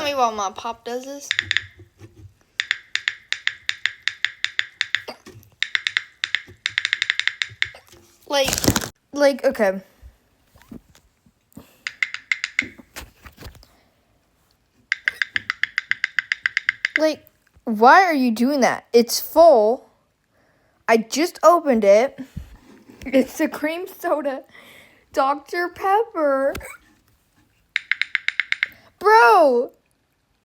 tell me why my pop does this? Like, okay. Like, why are you doing that? It's full. I just opened it. It's a cream soda. Dr. Pepper. Bro!